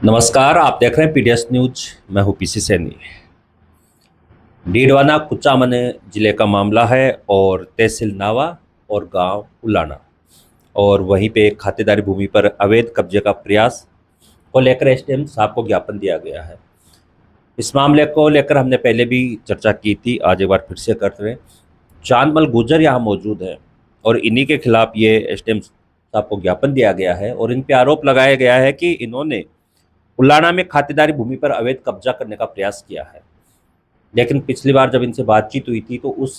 नमस्कार, आप देख रहे हैं पीडीएस न्यूज। मैं हूं पीसी सैनी। डीडवाना कुचामन जिले का मामला है और तहसील नावा और गांव उलाना और वहीं पे खातेदारी भूमि पर अवैध कब्जे का प्रयास को लेकर एसडीएम साहब को ज्ञापन दिया गया है। इस मामले को लेकर हमने पहले भी चर्चा की थी, आज एक बार फिर से कर रहे हैं। चांदमल गुर्जर यहाँ मौजूद है और इन्हीं के खिलाफ ये एसडीएम साहब को ज्ञापन दिया गया है और इन पे आरोप लगाया गया है कि इन्होंने उलाना में खातेदारी भूमि पर अवैध कब्जा करने का प्रयास किया है। लेकिन पिछली बार जब इनसे बातचीत हुई थी तो उस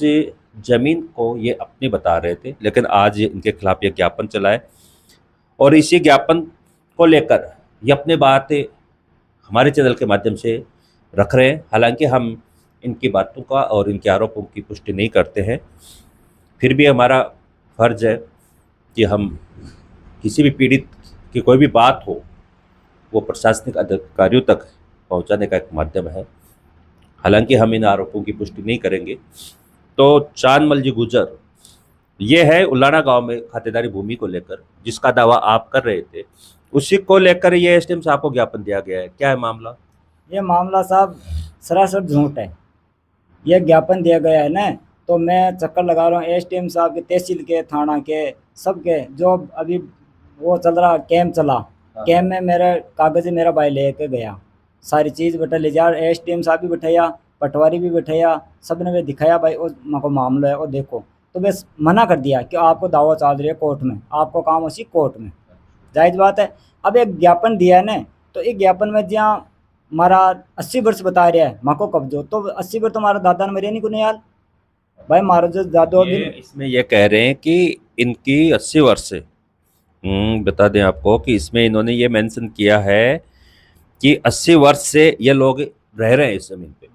जमीन को ये अपनी बता रहे थे, लेकिन आज इनके खिलाफ ये ज्ञापन चला है और इसी ज्ञापन को लेकर ये अपने बात हमारे चैनल के माध्यम से रख रहे हैं। हालांकि हम इनकी बातों का और इनके आरोपों की पुष्टि नहीं करते हैं, फिर भी हमारा फर्ज है कि हम किसी भी पीड़ित की कोई भी बात हो वो प्रशासनिक अधिकारियों तक पहुंचाने का एक माध्यम है। हालांकि हम इन आरोपों की पुष्टि नहीं करेंगे। तो चांदमल जी गुर्जर ये है उलाना गांव में खातेदारी भूमि को लेकर जिसका दावा आप कर रहे थे, उसी को लेकर ये एसडीएम साहब को ज्ञापन दिया गया है। क्या है मामला? ये मामला साहब सरासर झूठ है। ये ज्ञापन दिया गया है ना, तो मैं चक्कर लगा रहा हूँ एसडीएम साहब के, तहसील के, थाना के, सबके। जो अभी वो चल रहा कैंप चला, कैंप में मेरे कागज मेरा भाई लेके गया, सारी चीज़ बता ले जा। एसडीएम साहब भी बैठाया, पटवारी भी बैठाया, सब ने वे दिखाया भाई वो को मामला है, और देखो तो बस मना कर दिया कि आपको दावा चल रही है कोर्ट में, आपको काम उसी कोर्ट में, जायज़ बात है। अब एक ज्ञापन दिया है ना, तो एक ज्ञापन में जहाँ मारा 80 वर्ष बता रहा है माँ को कब्जो, तो 80 वर्ष तो हमारा दादा ने मरे नहीं को यार भाई, मारो जो दादो भी। इसमें ये कह रहे हैं कि इनकी 80 वर्ष से बता दें आपको कि इसमें इन्होंने ये मेंशन किया है कि 80 वर्ष से ये लोग रह रहे हैं इस जमीन पे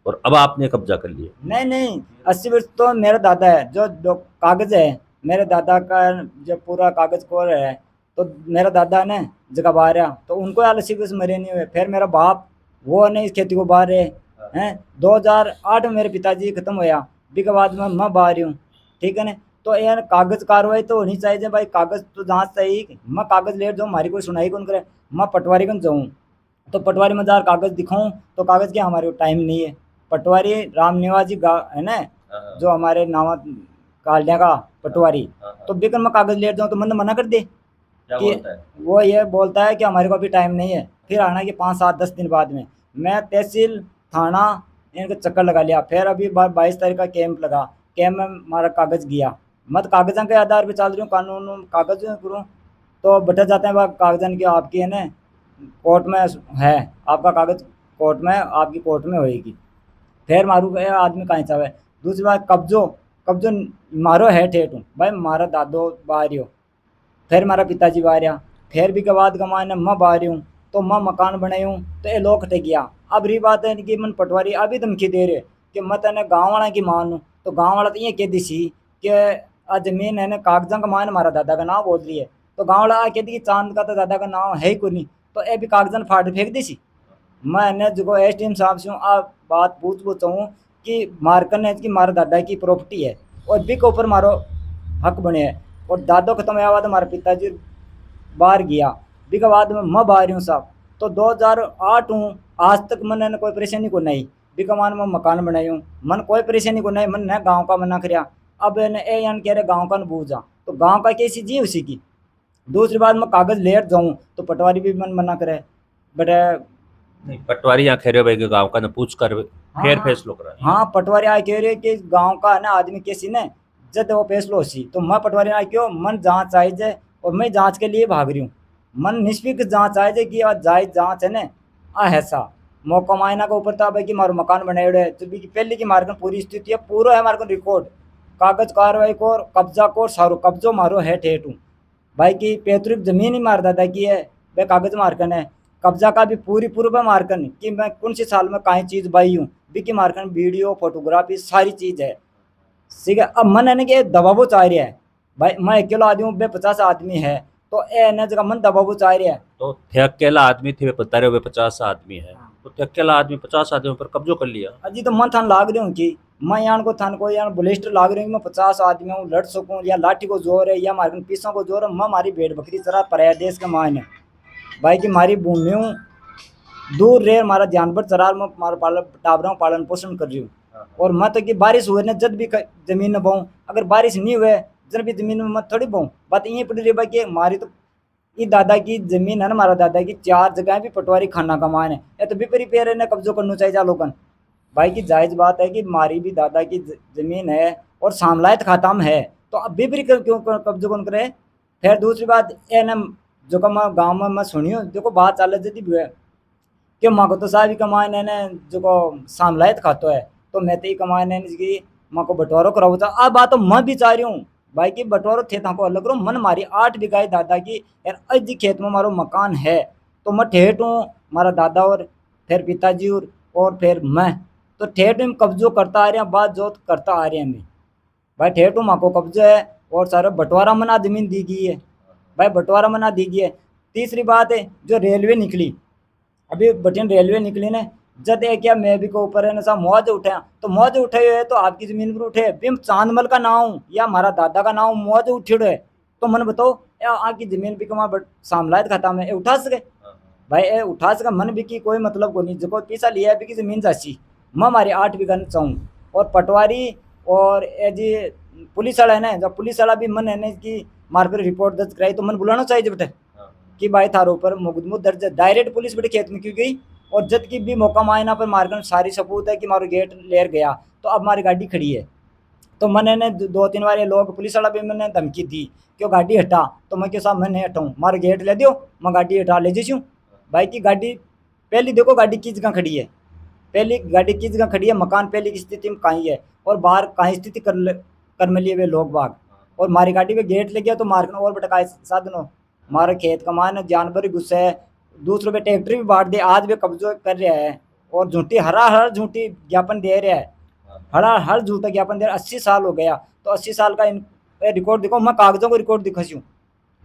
और अब आपने कब्जा कर लिया। नहीं नहीं, 80 वर्ष तो मेरा दादा है, जो कागज है मेरे दादा का, जो पूरा कागज कोर है, तो मेरा दादा ने जगह बाहर है, तो उनको 80 वर्ष मरे नहीं हुए। फिर मेरा बाप वो नहीं इस खेती को बाहर है, हैं 2008 में मेरे पिताजी खत्म होया, भी के बाद में मैं बाहर हूँ, ठीक है ना। तो यार कागज कार्रवाई तो होनी चाहिए भाई, कागज तो जांच सही, मैं कागज ले जाऊँ, हमारी कोई सुनाई कौन करे, मैं पटवारी कौन जाऊँ, तो पटवारी में जार कागज दिखाऊँ, तो कागज के हमारे को टाइम नहीं है। पटवारी राम निवाजी है ना, जो हमारे नावा कालिया का पटवारी, तो बिकन मैं कागज ले जाऊँ तो मैंने मना कर दे कि वो ये बोलता है कि हमारे को अभी टाइम नहीं है। फिर आना कि 5-7-10 दिन बाद में मैं तहसील थाना इनका चक्कर लगा लिया। फिर अभी 22 तारीख का कैंप लगा, कैंप में हमारा कागज गया, मत कागजां के आधार पे चल रही हूँ, कानून कागज करूँ तो बटा जाते हैं कागजान की, आपकी है ना कोर्ट में है, आपका कागज कोर्ट में, आपकी कोर्ट में होएगी। फिर मारू आदमी कहीं चाहे। दूसरी बात कब्जो, कब्जो मारो है ठेठ हूँ भाई, मारा दादो बाहर हो, फिर मारा पिताजी बाहर आ, फिर भी के बाद कमाने मैं बाहर हूँ, तो मैं मकान बनाई हूँ, तो ये लोग हटे गया। अब रही बात है कि मन पटवारी अभी धमकी दे रहे कि मत है गाँव वाला की मानू, तो गाँव वाला तो ये कह दी सी कि आ जमीन है ना कागजा का मान हमारा दादा का नाम बोल रही है, तो गाँव वाला कहती कि चांद का तो दादा का नाम है ही कोई नहीं, तो ये भी कागजान फाड़ फेंक दी सी। मैंने जो एसडीएम साहब से आप बात पूछता हूँ कि मारकन है कि मारा दादा की प्रॉपर्टी है और भी के ऊपर मारो हक बने है, और दादो खत्म हुआ बाद हमारे पिताजी बाहर गया, भी के बाद में मैं बाहर हूँ साहब। तो 2008 हूँ, आज तक मैंने कोई परेशानी को नहीं, भी के मान में मकान बनाई हूँ, मन कोई परेशानी को नहीं, मन न गाँव का मना कर। अब ए यान कह रहे गाँव का न बूझा, तो गाँव का कैसी जी उसी की। दूसरी बात मैं कागज लेट जाऊँ तो पटवारी भी मन मना करे, बट नहीं, पटवारी यहाँ खेरे भाई के गाँव का न पूछ कर फिर फैसलो करा। हाँ पटवारी आ कह रहे कि गांव का है ना आदमी कैसी ने जब वो फैसलो होसी, तो मैं पटवारी आ क्यों मन जांच चाहिए, और मैं जांच के लिए भाग रही हूँ। मन निष्पक्ष जांच चाहिए कि जायज जांच है ना, आ ऐसा मौका मायना के ऊपर था भाई कि मारो मकान बनाए तो भी पहले की मार्गन पूरी स्थिति है, पूरा है मार्गन रिकॉर्ड, कागज कार्रवाई को कब्जा को सारो कब्जो मारो है ठेठ हूँ भाई की पैतृक जमीन ही मार दादा की है, वह कागज मार्कन है, कब्जा का भी पूरी पूर्व मार्कन कि मैं कौन सी साल में कहीं चीज़ बाई हूँ, बिकी मार्कन वीडियो फोटोग्राफी सारी चीज़ है। ठीक है, अब मन है कि दबावो चाह रहा है भाई, मैं अकेला आदमी हूँ, 50 आदमी है, तो ए न जगह मन दबावो चाह रहा है। तो थे अकेला आदमी थे, वे बता रहे हुए 50 आदमी है, तो थे अकेला आदमी 50 आदमी पर कब्जो कर लिया। अजी तो मन थान लाग रही हूँ कि मैं यान को थान को यान बुलेस्टर लाग रही हूँ, मैं 50 आदमी हूँ लड़ सकूँ, या लाठी को जोर है या मार्कन पीसों को जोर है, मैं मारी भेड़ बकरी चरा पराया देश के मान है भाई की मारी भूमि हूँ, दूर रहे हमारा जानवर चरा मैं हमारा टाबरों पालन पोषण कर रही हूँ। और मैं तो कि बारिश हुए ने जब भी जमीन में बोऊं, अगर बारिश नहीं हुए जब भी जमीन में मत थोड़ी बोऊं। बात ये पड़ रही है कि हमारी तो ये दादा की जमीन है ना, हमारा दादा की 4 जगह भी पटवारी खाना कमान है, ये तो विपरी पेड़ ने कब्जो करना चाहिए जा लोगन। भाई की जायज बात है कि हमारी भी दादा की जमीन है और सामलायत खाता में है, तो अब विपरी क्यों कब्जो कौन करे। फिर दूसरी बात ये ना, जो कम गाँव में मैं सुनियो देखो बात चाल जदी भी है कि माँ को तो साहब कमाए ने जो को सामलायत खातो है, तो मैं तो कमाए ने की माँ को बंटवारो कराओ। तो अब बात तो मैं भी चाह रही हूँ भाई की बंटवारो थे को अलग करो। मन मारी 8 बीघा दादा की यार अज खेत में मारो मकान है, तो मैं ठेठ हूँ हमारा दादा और फिर पिताजी और फिर मैं, तो ठेठ में कब्जो करता आ रहे हैं, बात जो करता आ रहे हैं मैं भाई ठेठ हूँ, माँ को कब्जो है और सारा बंटवारा मना जमीन दी गई है भाई, बंटवारा मना दी गई है। तीसरी बात है जो रेलवे निकली, अभी बठिन रेलवे निकली ने, जद है क्या मैं भी को ऊपर है ना सा मौज उठे, तो मौज उठे हुए है तो आपकी जमीन पर उठे बिम चांदमल का नाम या हमारा दादा का नाम मौज उठे है, तो मन बताओ या आपकी जमीन भी कमा सामलायत खाता में उठा सके भाई, ए उठा सका मन भी की कोई मतलब को नहीं, जो पैसा लिया है भी की जमीन जासी मैं हमारी 8 बीघा चाहूँ। और पटवारी और ए जी पुलिस वाला है ना, जब पुलिस वाला भी मन है ना कि मार पर रिपोर्ट दर्ज कराई, तो मन बुलाना चाहिए बेटे कि भाई थारो ऊपर मुकदमा दर्ज है। डायरेक्ट पुलिस बेटे खेत में क्यों गई, और जद की भी मौका मायना पर मारकर सारी सबूत है कि मारो गेट लेर गया, तो अब हमारी गाड़ी खड़ी है। तो मैंने ने 2-3 बार ये लोग पुलिस वाला भी मैंने धमकी दी कि गाड़ी हटा, तो मैं के साहब मैं नहीं हटाऊँ, मारे गेट ले दियो मैं गाड़ी हटा ले जैसी भाई की गाड़ी। पहली देखो गाड़ी किस जगह खड़ी है, पहली गाड़ी किस जगह खड़ी है, मकान पहली की स्थिति में कहीं है और बाहर कहीं स्थिति कर में लिए हुए लोग बाग, और मारी गाड़ी पे गेट लग गया तो मारकर और भटकाए साधन हो, मारे खेत कमान जानवर गुस्से है, दूसरों पे ट्रैक्टर भी बांट दे, आज भी कब्जो कर रहा है और झूठी हरा हर झूठी ज्ञापन दे रहा है, हरा हर झूठा ज्ञापन दे रहा है। 80 साल हो गया, तो 80 साल का रिकॉर्ड देखो, मैं कागजों को रिकॉर्ड दिखासी हूँ,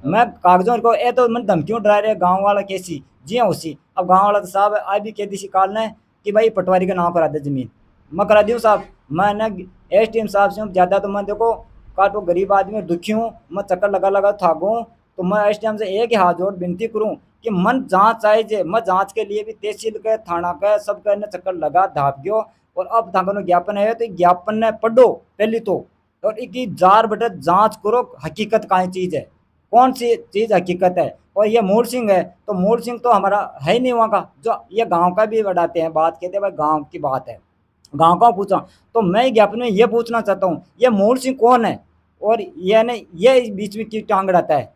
मैं कागजों को ए तो मैं धमकियों डरा रहे गाँव वाला कैसी जी हाँ उसी। अब गाँव वाला तो साहब आज भी कह दी काल ने कि भाई पटवारी का नाम करा दे जमीन, मैं करा दी हूँ साहब। मैं ना SDM साहब से ज़्यादा तो मैं देखो काटो गरीब आदमी दुखी हूँ, मैं चक्कर लगा लगा थाकूँ, तो मैं SDM से एक ही हाथ जोड़ विनती करूँ कि मन जाँच आए जे, मैं जाँच के लिए भी तहसील के थाना का सब कहने चक्कर लगा धाप गयो, और अब थाना ज्ञापन है तो ज्ञापन ने पढ़ो पहली तो, और एक जार बटे जाँच करो हकीकत कहाँ चीज़ है, कौन सी चीज़ हकीकत है। और ये मूल सिंह है तो मूल सिंह तो हमारा है ही नहीं वहाँ का, जो ये गांव का भी बढ़ाते हैं बात, कहते हैं भाई गांव की बात है, गांव का पूछा। तो मैं ज्ञापन में ये पूछना चाहता हूँ ये मूल सिंह कौन है, और ये ने ये बीच में क्यों टांग अड़ाता है,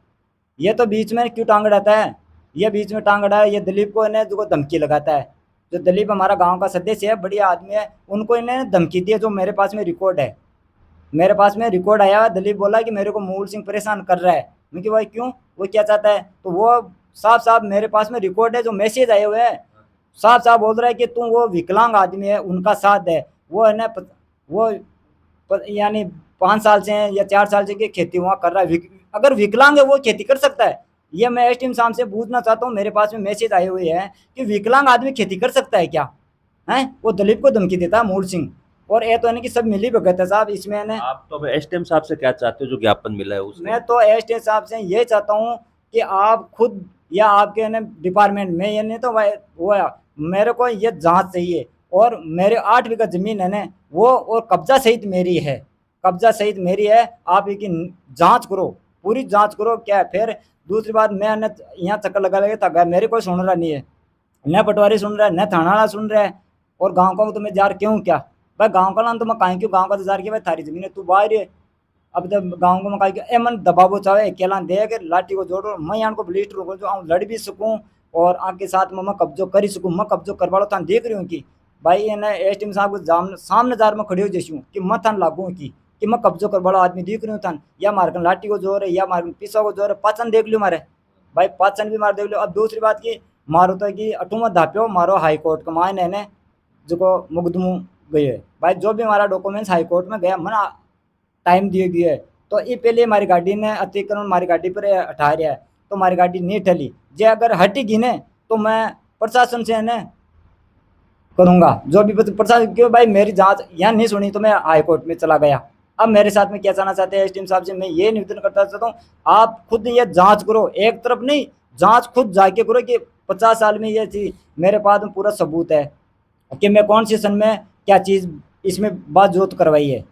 ये तो बीच में क्यों टांग अड़ाता है, ये बीच में टांग अड़ा है, ये दिलीप को इन्हें जो धमकी लगाता है, जो दिलीप हमारा गाँव का सदस्य है बढ़िया आदमी है, उनको इन्हें धमकी दी है, जो मेरे पास में रिकॉर्ड है, मेरे पास में रिकॉर्ड आया। दिलीप बोला कि मेरे को मूल सिंह परेशान कर रहा है, मैं कि भाई क्यों, वो क्या चाहता है, तो वो साफ साफ मेरे पास में रिकॉर्ड है, जो मैसेज आए हुए हैं, साफ साफ बोल रहा है कि तुम वो विकलांग आदमी है उनका साथ है, वो है ना वो यानी 5 साल से या 4 साल से खेती वहाँ कर रहा है, अगर विकलांग है वो खेती कर सकता है, ये मैं SDM साहब से पूछना चाहता हूँ, मेरे पास में मैसेज आए हुए हैं कि विकलांग आदमी खेती कर सकता है क्या, है वो दिलीप को धमकी देता है मूल सिंह। और ये तो है कि सब मिली भगत है साहब इसमें ने। आप तो SDM साहब से क्या चाहते हो जो ज्ञापन मिला है उसमें? मैं तो SDM साहब से ये चाहता हूँ कि आप खुद या आपके ने डिपार्टमेंट में ये नहीं तो वो मेरे को ये जांच चाहिए, और मेरे 8 बीघा जमीन है ना वो और कब्जा सहित मेरी है, कब्जा सहित मेरी है, आप इसकी जांच करो, पूरी जांच करो क्या है। फिर दूसरी बात मैं न यहाँ चक्कर लगा लगे तक मेरे कोई सुन रहा नहीं है, न पटवारी सुन रहा है न थाना वाला सुन रहा है, और गाँव का तो मैं जार क्यों क्या भाई, गाँव का नाम तो मैं कहीं क्यों, गाँव का तो जार किया भाई थारी जमीन है तू बाहर है, अब जब गाँव को मैं कहीं ए मन दबावो चाहे अकेला दे के लाठी को जोड़ो, मैं यहाँ को ब्लिस्ट रूँ जो लड़ भी सकूँ और आपके साथ में मैं कब्जो कर ही सकूँ, मैं कब्जो करवा लो थान देख रही हूँ कि भाई ये ना SDM साहब को सामने जार में खड़ी हो जैसी हूँ कि मैं थान लागू कि मैं कब्जो कर बड़ा आदमी देख रही हूँ थान, या मार लाठी को जोर है या मार पीसा को जोर है, पाचन देख लियो मारे भाई, पाचन भी मार देख लियो। अब दूसरी बात की मारो तो कि अठू मत धाप्यो मारो हाई कोर्ट का मायने ने जो मुकदमो गए है भाई, जो भी हमारा डॉक्यूमेंट्स हाई कोर्ट में गया मना टाइम दिए गए है, तो ये पहले हमारी गाड़ी ने अतिक्रमण हमारी गाड़ी पर हटा रहा है, तो हमारी गाड़ी नहीं टली, जे अगर हटेगी ने तो मैं प्रशासन से ने करूँगा जो भी प्रशासन, क्यों भाई मेरी जांच यहाँ नहीं सुनी तो मैं हाई कोर्ट में चला गया। अब मेरे साथ में क्या चाहना चाहते हैं SDM साहब से मैं ये निवेदन करता चाहता हूँ, आप खुद ये जांच करो, एक तरफ नहीं जांच खुद जाके करो कि 50 साल में ये चीज मेरे पास में पूरा सबूत है कि मैं कौन से सन में क्या चीज़ इसमें बात जोत करवाई है,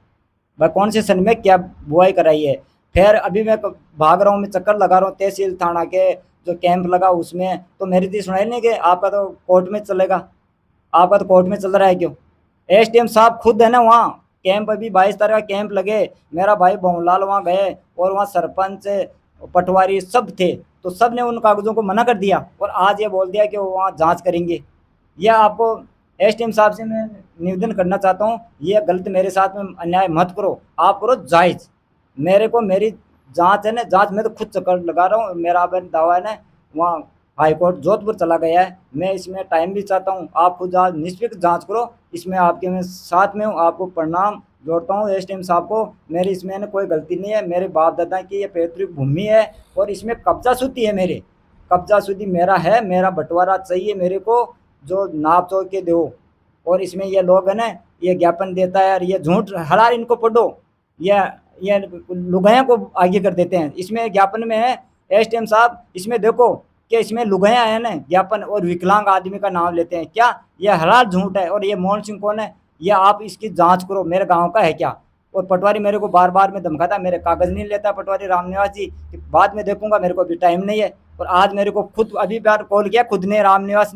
वह कौन से सन में क्या बुआई कराई है। फिर अभी मैं भाग रहा हूँ, मैं चक्कर लगा रहा हूँ तहसील थाना के जो कैंप लगा उसमें, तो मेरी चीज सुनाई नहीं कि आपका तो कोर्ट में चलेगा, आपका तो कोर्ट में चल रहा है क्यों। एसडीएम साहब खुद है ना वहाँ कैंप, अभी 22 तारीख का कैंप लगे, मेरा भाई भवनलाल वहाँ गए और वहाँ सरपंच पटवारी सब थे, तो सब ने उन कागजों को मना कर दिया और आज ये बोल दिया कि वो वहाँ जांच करेंगे। यह आपको एसडीएम साहब से मैं निवेदन करना चाहता हूँ, ये गलत मेरे साथ में अन्याय मत करो, आप करो जायज। मेरे को मेरी जांच है ना, जांच में तो खुद चक्कर लगा रहा हूँ, मेरा दावा है ना वहाँ हाई कोर्ट जोधपुर चला गया है, मैं इसमें टाइम भी चाहता हूँ, आप खुद आज निष्पक्ष जांच करो, इसमें आपके मैं साथ में हूँ, आपको प्रणाम जोड़ता हूँ एसडीएम साहब को। मेरी इसमें ना कोई गलती नहीं है, मेरे बाप दादा की ये पैतृक भूमि है और इसमें कब्जा शुद्धि है, मेरे कब्जा शुद्धि मेरा है, मेरा बंटवारा चाहिए मेरे को, जो नाप तोल के दो। और इसमें ये लोग है ना ये ज्ञापन देता है और ये झूठ हलाल, इनको पढ़ो, ये लुगाया को आगे कर देते हैं। इसमें ज्ञापन में है एसडीएम साहब, इसमें देखो कि इसमें लुगाया है ना ज्ञापन और विकलांग आदमी का नाम लेते हैं, क्या ये हलाल झूठ है। और ये मोहन सिंह कौन है, ये आप इसकी जांच करो, मेरे गांव का है क्या। और पटवारी मेरे को बार बार में धमकाता, मेरे कागज़ नहीं लेता पटवारी रामनिवास जी, बाद में देखूंगा, मेरे को अभी टाइम नहीं है। और आज मेरे को खुद अभी बार कॉल किया, खुद ने रामनिवास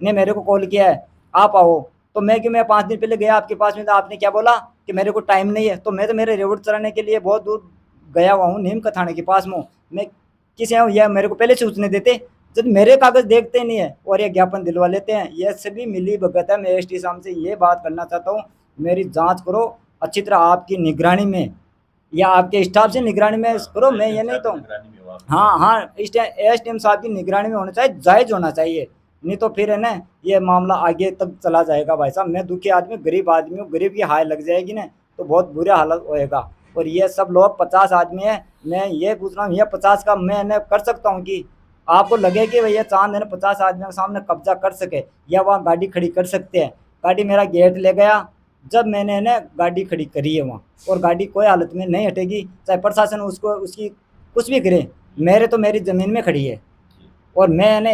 ने मेरे को कॉल किया है आप आओ, तो मैं कि मैं 5 दिन पहले गया आपके पास में, तो आपने क्या बोला कि मेरे को टाइम नहीं है। तो मैं तो मेरे रेवड़ चलाने के लिए बहुत दूर गया हुआ हूँ, नीम का थाने के पास में, मैं किसी हूँ, यह मेरे को पहले सूचने देते, जब मेरे कागज देखते नहीं है और ये ज्ञापन दिलवा लेते हैं, यह सभी मिली भगत है। मैं एसडी साहब से ये बात करना चाहता हूँ, मेरी जांच करो अच्छी तरह, आपकी निगरानी में या आपके स्टाफ से निगरानी में करो, मैं ये नहीं तो हाँ एसडीएम साहब की निगरानी में होना चाहिए, जायज होना चाहिए, नहीं तो फिर है ना ये मामला आगे तक चला जाएगा। भाई साहब मैं दुखी आदमी, गरीब आदमी हूँ, गरीब की हाय लग जाएगी ना तो बहुत बुरा हालत होएगा। और ये सब लोग 50 आदमी है, मैं ये पूछ रहा हूँ, ये 50 का मैं कर सकता हूँ कि आपको लगे कि भैया चांद है ना 50 आदमियों के सामने कब्जा कर सके या वहाँ गाड़ी खड़ी कर सकते हैं। गाड़ी मेरा गेट ले गया, जब मैंने ना गाड़ी खड़ी करी है वहाँ, और गाड़ी कोई हालत में नहीं हटेगी, चाहे प्रशासन उसको उसकी कुछ भी करे, मेरे तो मेरी ज़मीन में खड़ी है। और मैं ना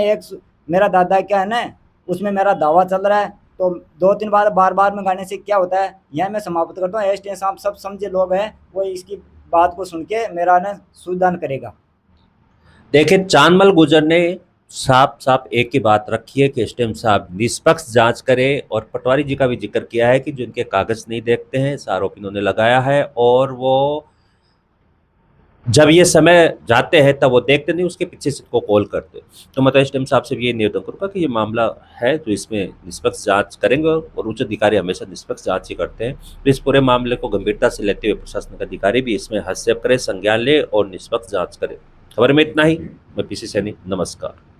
मेरा दादा क्या है ना उसमें मेरा दावा चल रहा है, तो 2-3 बार में गाने से क्या होता है, यह मैं समाप्त करता हूँ। एसडीएम साहब सब समझे लोग हैं, वो इसकी बात को सुन के मेरा ना सुधार करेगा। देखिए चांदमल गुजर ने साफ साफ एक ही बात रखी है कि एसडीएम साहब निष्पक्ष जांच करें, और पटवारी जी का भी जिक्र किया है कि जो इनके कागज नहीं देखते हैं, इस आरोप इन्होंने लगाया है, और वो जब ये समय जाते हैं तब वो देखते नहीं, उसके पीछे से को कॉल करते। तो मैं तो एसडीएम साहब से भी ये निवेदन करूँगा कि ये मामला है तो इसमें निष्पक्ष जांच करेंगे, और उच्च अधिकारी हमेशा निष्पक्ष जांच ही करते हैं। तो इस पूरे मामले को गंभीरता से लेते हुए प्रशासनिक अधिकारी भी इसमें हस्तक्षेप करें, संज्ञान ले और निष्पक्ष जांच करें। खबर में इतना ही। मैं पीसी सैनी, नमस्कार।